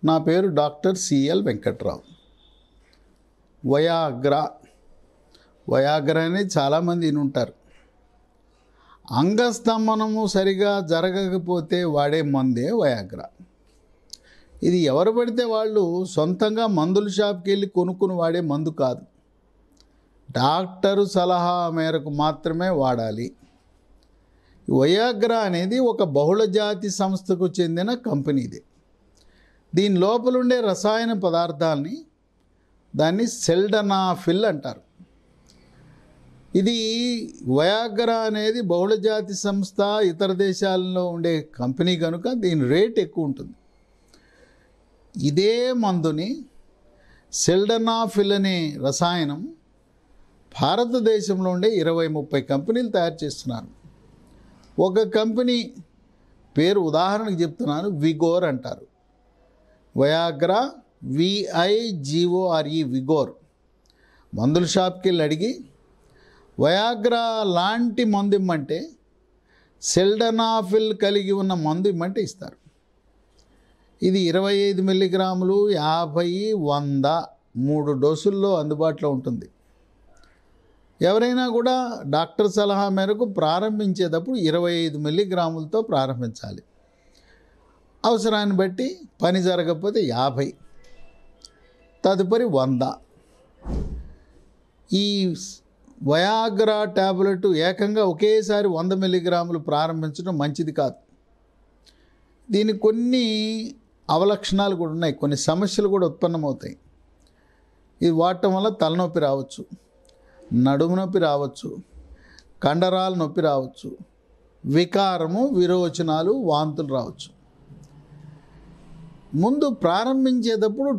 నా పేరు doctor CL Venkatrao. Viagra అనేది చాలామంది వినుంటారు. అంగస్తంభనము సరిగా జరగకపోతే వాడే మందే వయాగ్రా. ఇది ఎవరు పడితే వాళ్ళు సొంతంగా మందుల షాప్కి వెళ్ళి కొనుక్కుని వాడే మందు కాదు. డాక్టరు సలహా మేరకు మాత్రమే వాడాలి. వయాగ్రా అనేది ఒక బహుళజాతి సంస్థకు చెందిన కంపెనీది. దీని లోపల ఉండే రసాయన పదార్థాలని దాన్ని సెల్డనాఫిల్ అంటారు. ఇది వయాగ్రా అనేది బహుళజాతి సంస్థ, ఇతర దేశాల్లో ఉండే కంపెనీ కనుక దీని రేట్ ఎక్కువ ఉంటుంది. ఇదే మందుని సెల్డనాఫిల్ అనే రసాయనం భారతదేశంలో ఉండే 20-30 కంపెనీలు తయారు చేస్తున్నారు. ఒక కంపెనీ పేరు ఉదాహరణకు చెప్తున్నాను, విగోర్ అంటారు. Viagra VIGORE విగోర్. మందుల షాప్కి వెళ్ళి అడిగి వయాగ్రా లాంటి మందు ఇమ్మంటే, సెల్డనాఫిల్ కలిగి ఉన్న మందు ఇమ్మంటే ఇస్తారు. ఇది 25 మిల్లీగ్రాములు, 50, 100 3 డోసుల్లో అందుబాటులో ఉంటుంది. ఎవరైనా కూడా డాక్టర్ సలహా మేరకు ప్రారంభించేటప్పుడు 25 మిల్లీగ్రాములతో ప్రారంభించాలి. అవసరాన్ని బట్టి పని జరగకపోతే 50, తదుపరి 100. ఈ వయాగ్రా ట్యాబ్లెట్ ఏకంగా ఒకేసారి 100 మిల్లీగ్రాములు ప్రారంభించడం మంచిది కాదు. దీనికి కొన్ని అవలక్షణాలు కూడా ఉన్నాయి, కొన్ని సమస్యలు కూడా ఉత్పన్నమవుతాయి. ఇది వాడటం వల్ల తలనొప్పి రావచ్చు, నడుము నొప్పి రావచ్చు, కండరాల నొప్పి రావచ్చు, వికారము, విరోచనాలు, వాంతులు రావచ్చు. ముందు ప్రారంభించేటప్పుడు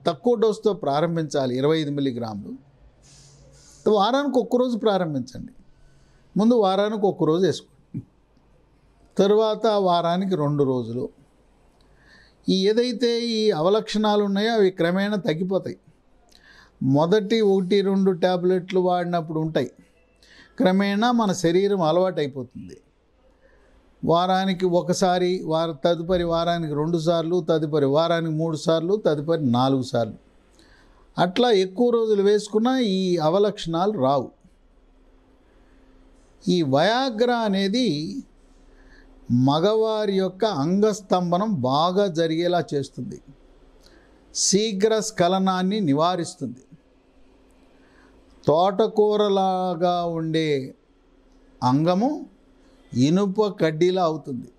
తక్కువ డోసుతో ప్రారంభించాలి. 25 మిల్లీగ్రాములు. వారానికి ఒక్కరోజు ప్రారంభించండి. ముందు వారానికి ఒక్కరోజు వేసుకోండి, తరువాత వారానికి 2 రోజులు. ఏదైతే ఈ అవలక్షణాలు ఉన్నాయో అవి క్రమేణా తగ్గిపోతాయి. మొదటి 1-2 ట్యాబ్లెట్లు వాడినప్పుడు ఉంటాయి, క్రమేణా మన శరీరం అలవాటు అయిపోతుంది. వారానికి ఒకసారి, తదుపరి వారానికి 2 సార్లు, తదుపరి వారానికి 3 సార్లు, తదుపరి 4 సార్లు. అట్లా ఎక్కువ రోజులు వేసుకున్నా ఈ అవలక్షణాలు రావు. ఈ వయాగ్రా అనేది మగవారి యొక్క అంగస్తంభనం బాగా జరిగేలా చేస్తుంది, శీఘ్ర స్ఖలనాన్ని నివారిస్తుంది. తోటకూరలాగా ఉండే అంగము ఇనుప కడ్డీలా అవుతుంది.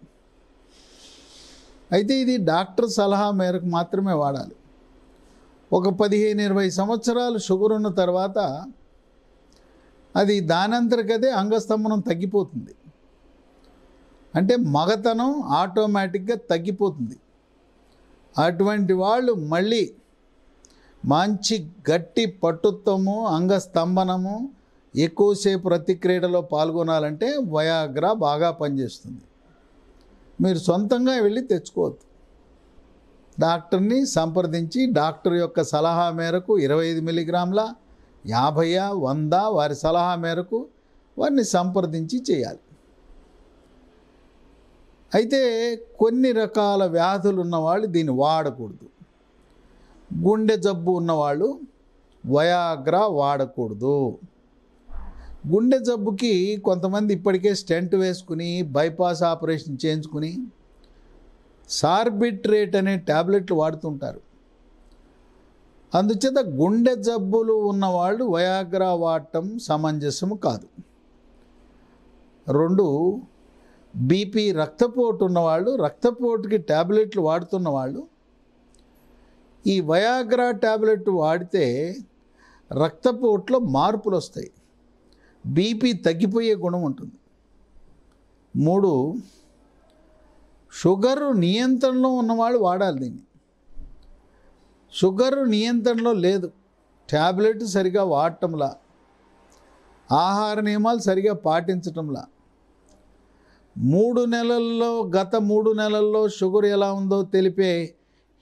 అయితే ఇది డాక్టర్ సలహా మేరకు మాత్రమే వాడాలి. ఒక 15-20 సంవత్సరాలు షుగర్ ఉన్న తర్వాత అది దానంతరకదే అంగస్తంభనం తగ్గిపోతుంది. అంటే మగతనం ఆటోమేటిక్గా తగ్గిపోతుంది. అటువంటి వాళ్ళు మళ్ళీ మంచి గట్టి పట్టుత్వము, అంగస్తంభనము, ఎక్కువసేపు ప్రతిక్రియలో పాల్గొనాలంటే వయాగ్రా బాగా పనిచేస్తుంది. మీరు సొంతంగా వెళ్ళి తెచ్చుకోవద్దు. డాక్టర్ని సంప్రదించి డాక్టర్ యొక్క సలహా మేరకు 25 మిల్లీగ్రాముల, 50, 100 వారి సలహా మేరకు వారిని సంప్రదించి చేయాలి. అయితే కొన్ని రకాల వ్యాధులు ఉన్నవాళ్ళు దీన్ని వాడకూడదు. గుండె జబ్బు ఉన్నవాళ్ళు వయాగ్రా వాడకూడదు. గుండె జబ్బుకి కొంతమంది ఇప్పటికే స్టెంట్ వేసుకుని, బైపాస్ ఆపరేషన్ చేయించుకుని సార్బిట్రేట్ అనే ట్యాబ్లెట్లు వాడుతుంటారు. అందుచేత గుండె జబ్బులు ఉన్నవాళ్ళు వయాగ్రా వాడటం సమంజసము కాదు. 2, బీపీ, రక్తపోటు ఉన్నవాళ్ళు, రక్తపోటుకి ట్యాబ్లెట్లు వాడుతున్న వాళ్ళు ఈ వయాగ్రా ట్యాబ్లెట్ వాడితే రక్తపోటులో మార్పులు వస్తాయి, బీపీ తగ్గిపోయే గుణం ఉంటుంది. 3, షుగరు నియంత్రణలో ఉన్నవాళ్ళు వాడాలి దీన్ని. షుగరు నియంత్రణలో లేదు, ట్యాబ్లెట్ సరిగా వాడటంలా, ఆహార నియమాలు సరిగా పాటించటంలా, 3 నెలల్లో, గత 3 నెలల్లో షుగర్ ఎలా ఉందో తెలిపే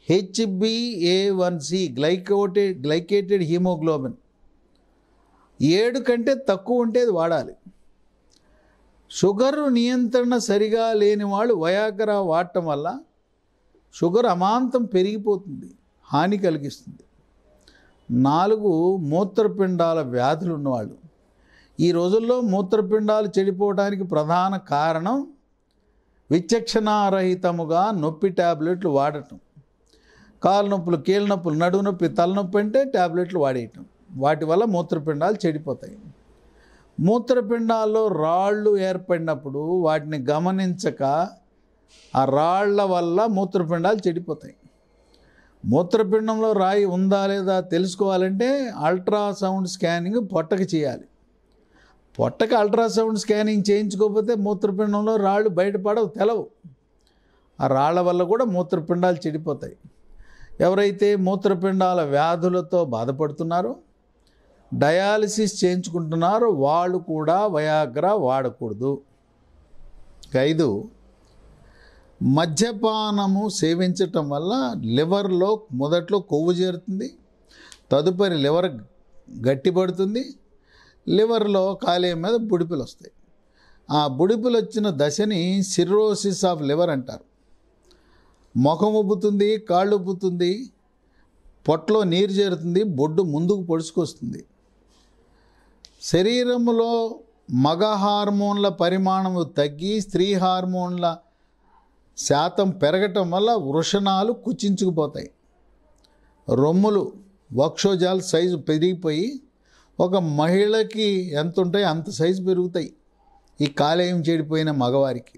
HbA1c గ్లైకేటెడ్ హీమోగ్లోబిన్ 7 కంటే తక్కువ ఉంటే వాడాలి. షుగర్ నియంత్రణ సరిగా లేని వాళ్ళు వయాగ్రా వాడటం వల్ల షుగర్ అమాంతం పెరిగిపోతుంది, హాని కలిగిస్తుంది. 4 మూత్రపిండాల వ్యాధులు ఉన్నవాళ్ళు. ఈ రోజుల్లో మూత్రపిండాలు చెడిపోవడానికి ప్రధాన కారణం విచక్షణారహితముగా నొప్పి ట్యాబ్లెట్లు వాడటం. కాలు నొప్పులు, కీళ్ళ నొప్పులు, నడుము నొప్పి, తలనొప్పి అంటే ట్యాబ్లెట్లు వాడేయటం. వాటి వల్ల మూత్రపిండాలు చెడిపోతాయి. మూత్రపిండాల్లో రాళ్ళు ఏర్పడినప్పుడు వాటిని గమనించక ఆ రాళ్ల వల్ల మూత్రపిండాలు చెడిపోతాయి. మూత్రపిండంలో రాయి ఉందా లేదా తెలుసుకోవాలంటే అల్ట్రాసౌండ్ స్కానింగ్ పొట్టకి చేయాలి. పొట్టకి అల్ట్రాసౌండ్ స్కానింగ్ చేయించుకోకపోతే మూత్రపిండంలో రాళ్ళు బయటపడవు, తెలవు. ఆ రాళ్ల వల్ల కూడా మూత్రపిండాలు చెడిపోతాయి. ఎవరైతే మూత్రపిండాల వ్యాధులతో బాధపడుతున్నారో, డయాలసిస్ చేయించుకుంటున్నారో వాళ్ళు కూడా వయాగ్రా వాడకూడదు. 5 మద్యపానము సేవించటం వల్ల లివర్లో మొదట్లో కొవ్వు చేరుతుంది, తదుపరి లివర్ గట్టిపడుతుంది, లివర్లో కాలేయం మీద బుడిపిలు వస్తాయి. ఆ బుడిపిలు వచ్చిన దశని సిర్రోసిస్ ఆఫ్ లివర్ అంటారు. ముఖం ఉబ్బుతుంది, కాళ్ళు ఉబ్బుతుంది, పొట్టలో నీరు చేరుతుంది, బొడ్డు ముందుకు పొడుచుకొస్తుంది. శరీరంలో మగ హార్మోన్ల పరిమాణము తగ్గి స్త్రీ హార్మోన్ల శాతం పెరగటం వల్ల వృషణాలు కుచించుకుపోతాయి. రొమ్ములు, వక్షోజాలు సైజు పెరిగిపోయి ఒక మహిళకి ఎంత ఉంటాయి అంత సైజు పెరుగుతాయి ఈ కాలేయం చెడిపోయిన మగవారికి.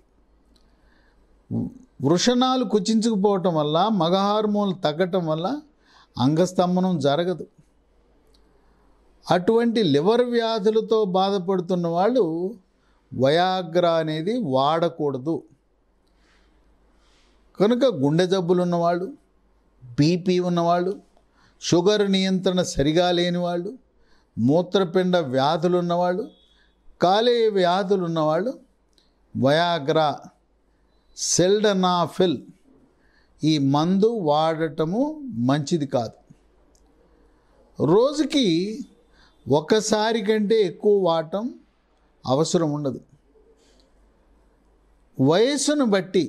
వృషణాలు కుచించుకుపోవటం వల్ల, మగ హార్మోన్లు తగ్గటం వల్ల అంగస్తంభనం జరగదు. అటువంటి లివర్ వ్యాధులతో బాధపడుతున్న వాళ్ళు వయాగ్రా అనేది వాడకూడదు. కనుక గుండె జబ్బులు ఉన్నవాళ్ళు, బీపీ ఉన్నవాళ్ళు, షుగర్ నియంత్రణ సరిగా లేని వాళ్ళు, మూత్రపిండ వ్యాధులు ఉన్నవాళ్ళు, కాలేయ వ్యాధులు ఉన్నవాళ్ళు వయాగ్రా, సెల్డనాఫిల్ ఈ మందు వాడటము మంచిది కాదు. రోజుకి ఒకసారి కంటే ఎక్కువ వాడటం అవసరం ఉండదు. వయస్సును బట్టి,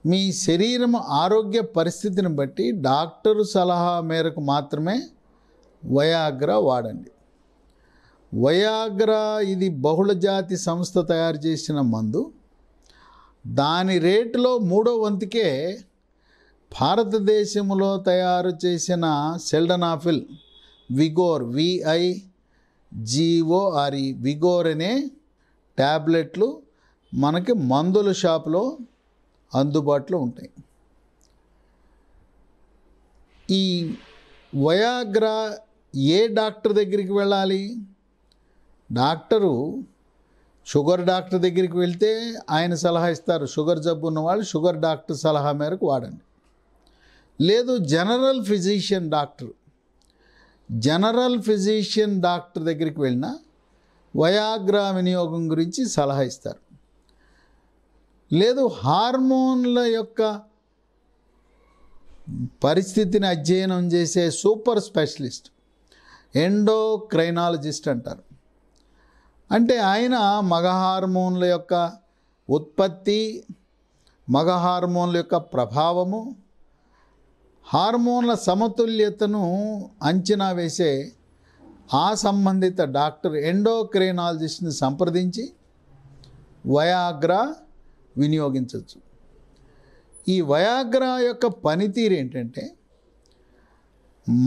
మీ శరీరం ఆరోగ్య పరిస్థితిని బట్టి డాక్టరు సలహా మేరకు మాత్రమే వయాగ్రా వాడండి. వయాగ్రా ఇది బహుళజాతి సంస్థ తయారు చేసిన మందు. దాని రేటులో 3వ వంతుకే భారతదేశంలో తయారు చేసిన సెల్డనాఫిల్ విగోర్, VIGORE విగోర్ అనే ట్యాబ్లెట్లు మనకి మందుల షాపులో అందుబాటులో ఉంటాయి. ఈ వయాగ్రా ఏ డాక్టర్ దగ్గరికి వెళ్ళాలి? డాక్టరు షుగర్ డాక్టర్ దగ్గరికి వెళ్తే ఆయన సలహా ఇస్తారు. షుగర్ జబ్బు ఉన్నవాళ్ళు షుగర్ డాక్టర్ సలహా మేరకు వాడండి. లేదు జనరల్ ఫిజిషియన్ డాక్టర్ దగ్గరికి వెళ్ళినా వయాగ్రా వినియోగం గురించి సలహా ఇస్తారు. లేదు హార్మోన్ల యొక్క పరిస్థితిని అధ్యయనం చేసే సూపర్ స్పెషలిస్ట్, ఎండోక్రైనాలజిస్ట్ అంటారు. అంటే ఆయన మగ హార్మోన్ల యొక్క ఉత్పత్తి, మగ హార్మోన్ల యొక్క ప్రభావము, హార్మోన్ల సమతుల్యతను అంచనా వేసే ఆ సంబంధిత డాక్టర్ ఎండోక్రైనాలజిస్ట్ని సంప్రదించి వయాగ్రా వినియోగించవచ్చు. ఈ వయాగ్రా యొక్క పనితీరు ఏంటంటే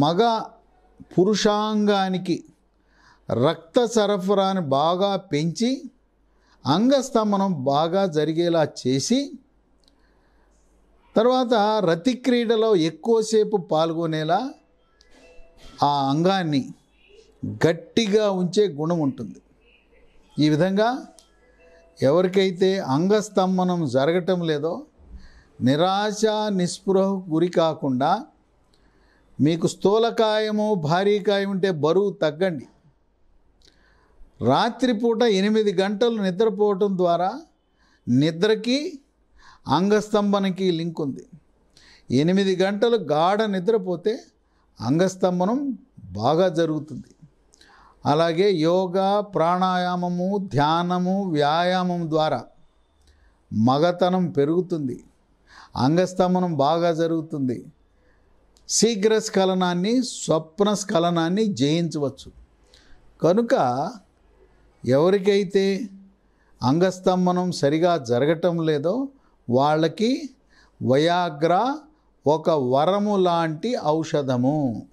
మగ పురుషాంగానికి రక్త సరఫరాని బాగా పెంచి అంగస్తంభనం బాగా జరిగేలా చేసి తర్వాత రతిక్రీడలో ఎక్కువసేపు పాల్గొనేలా ఆ అంగాన్ని గట్టిగా ఉంచే గుణం ఉంటుంది. ఈ విధంగా ఎవరికైతే అంగస్తంభనం జరగటం లేదో నిరాశ నిస్పృహకు గురి కాకుండా, మీకు స్థూలకాయము భారీకాయం ఉంటే బరువు తగ్గండి. రాత్రిపూట 8 గంటలు నిద్రపోవటం ద్వారా నిద్రకి అంగస్తంభనకి లింక్ ఉంది. 8 గంటలు గాఢ నిద్రపోతే అంగస్తంభనం బాగా జరుగుతుంది. అలాగే యోగా, ప్రాణాయామము, ధ్యానము, వ్యాయామం ద్వారా మగతనం పెరుగుతుంది, అంగస్తంభనం బాగా జరుగుతుంది. శీఘ్ర స్ఖలనాన్ని, స్వప్న స్ఖలనాన్ని జయించవచ్చు. కనుక ఎవరికైతే అంగస్తంభనం సరిగా జరగటం లేదో వాళ్ళకి వయాగ్రా ఒక వరము లాంటి ఔషధము.